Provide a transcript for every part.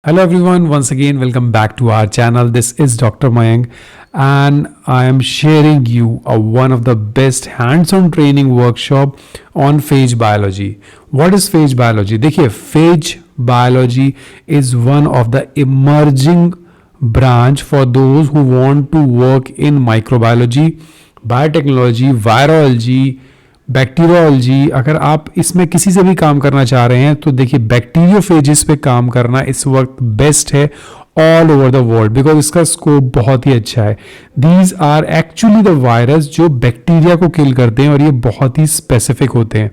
Hello everyone, once again welcome back to our channel. This is Dr. Mayank and I am sharing you one of the best hands-on training workshop on phage biology. What is phage biology? देखिए phage biology is one of the emerging branch for those who want to work in microbiology, biotechnology, virology, bacteriology. अगर आप इसमें किसी से भी काम करना चाह रहे हैं तो देखिए बैक्टीरियोफेजिस पे काम करना इस वक्त बेस्ट है all over the world because इसका स्कोप बहुत ही अच्छा है. These are actually the virus जो बैक्टीरिया को किल करते हैं और ये बहुत ही स्पेसिफिक होते हैं.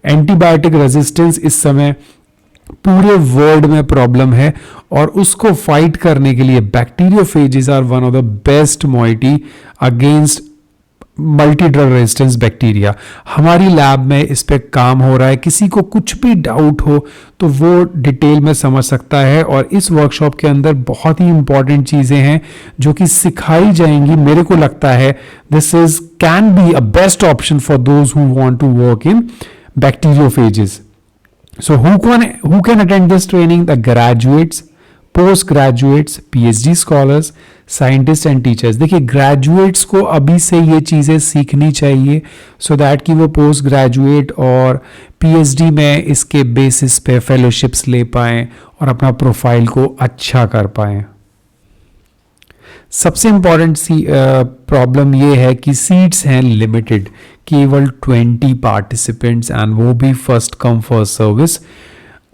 एंटीबायोटिक रेजिस्टेंस इस समय पूरे वर्ल्ड में प्रॉब्लम है और उसको फाइट करने के लिए bacteriophages are one of the best mighty against multi drug resistance bacteria. हमारी लैब में इस पे काम हो रहा है. किसी को कुछ भी डाउट हो तो वो डिटेल में समझ सकता है और इस वर्कशॉप के अंदर बहुत ही इंपॉर्टेंट चीज़ें हैं जो कि सिखाई जाएंगी. मेरे को लगता है this is can be a best option for those who want to work in bacteriophages. So who can attend this training? The graduates, post graduates, PhD scholars, scientist and teachers. देखिए ग्रेजुएट्स को अभी से ये चीज़ें सीखनी चाहिए so that कि वो पोस्ट ग्रेजुएट और पीएचडी में इसके बेसिस पे फेलोशिप्स ले पाएँ और अपना प्रोफाइल को अच्छा कर पाएँ. सबसे इम्पॉर्टेंट प्रॉब्लम ये है कि सीट्स हैं लिमिटेड, केवल 20 पार्टिसिपेंट्स एंड वो भी first come first service.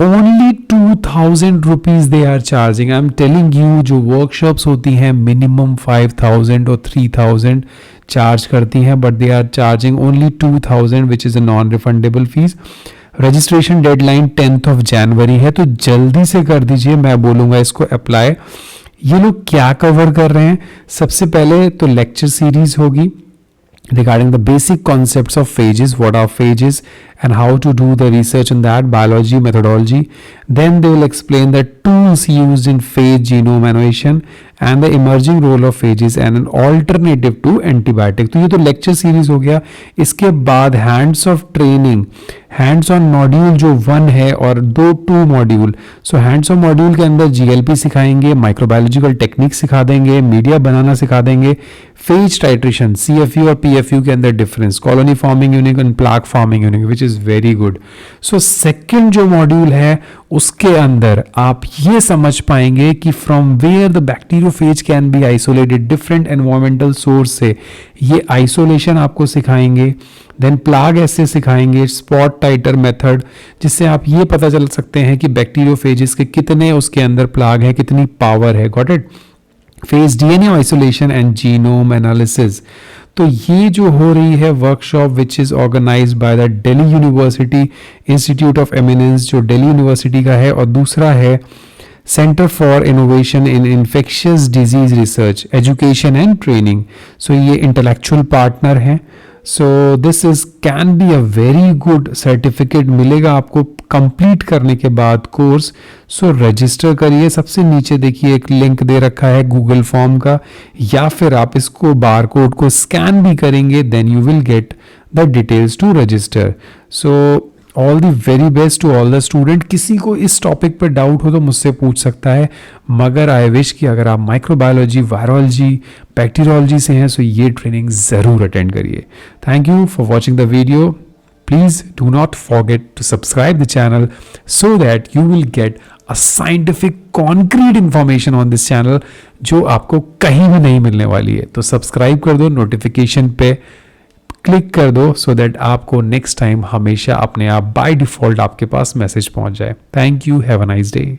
Only 2000 rupees they are charging. I am telling you जो वर्कशॉप्स होती हैं मिनिमम 5000 और 3000 चार्ज करती हैं but they are charging only 2000 which is a non refundable fee. Registration deadline 10th of January है तो जल्दी से कर दीजिए. मैं बोलूँगा इसको अप्लाई. ये लोग क्या कवर कर रहे हैं? सबसे पहले तो लेक्चर सीरीज होगी regarding the basic concepts of phages, what are phages and how to do the research on that, biology, methodology. Then they will explain the tools used in phage genome annotation and the emerging role of phages and an alternative to antibiotic. तो ये तो lecture series हो गया. इसके बाद hands of training, hands on module जो 1 है और 2 module. So hands on module के अंदर जीएलपी सिखाएंगे, माइक्रोबायोलॉजिकल टेक्निक सिखा देंगे, मीडिया बनाना सिखा देंगे, फेज टाइट्रेशन, सीएफयू और पीएफयू के अंदर difference, colony forming unit and plaque forming unit which is very good. So second जो मॉड्यूल है उसके अंदर आप ये समझ पाएंगे कि from where the bacteriophage can be isolated, different environmental source से ये आइसोलेशन आपको सिखाएंगे. देन प्लाग ऐसे सिखाएंगे, स्पॉट टाइटर मेथड जिससे आप ये पता चल सकते हैं कि बैक्टीरियोफेजेस के कितने उसके अंदर प्लाग है, कितनी पावर है. Got it. Phage DNA isolation and genome analysis. तो ये जो हो रही है workshop which is organize by the Delhi university institute of eminence जो दिल्ली यूनिवर्सिटी का है, और दूसरा है centre for innovation in infectious disease research education and training. So ये इंटेलेक्चुअल पार्टनर हैं. So this is can be a very good certificate मिलेगा आपको कंप्लीट करने के बाद कोर्स. सो रजिस्टर करिए. सबसे नीचे देखिए एक लिंक दे रखा है गूगल फॉर्म का, या फिर आप इसको बार कोड को स्कैन भी करेंगे then you will get the details to register. So all the very best to all the student. किसी को इस टॉपिक पे डाउट हो तो मुझसे पूछ सकता है, मगर आई विश कि अगर आप माइक्रोबायोलॉजी, वायरोलॉजी, बैक्टीरियोलॉजी से हैं तो ये ट्रेनिंग ज़रूर अटेंड करिए. Thank you for watching the video. Please do not forget to subscribe the channel so that you will get a scientific concrete information on this channel जो आपको कहीं भी नहीं मिलने वाली है. तो सब्सक्राइब कर दो, नोटिफिकेशन पे क्लिक कर दो सो दैट आपको नेक्स्ट टाइम हमेशा अपने आप बाय डिफ़ॉल्ट आपके पास मैसेज पहुंच जाए. Thank you. Have a nice day.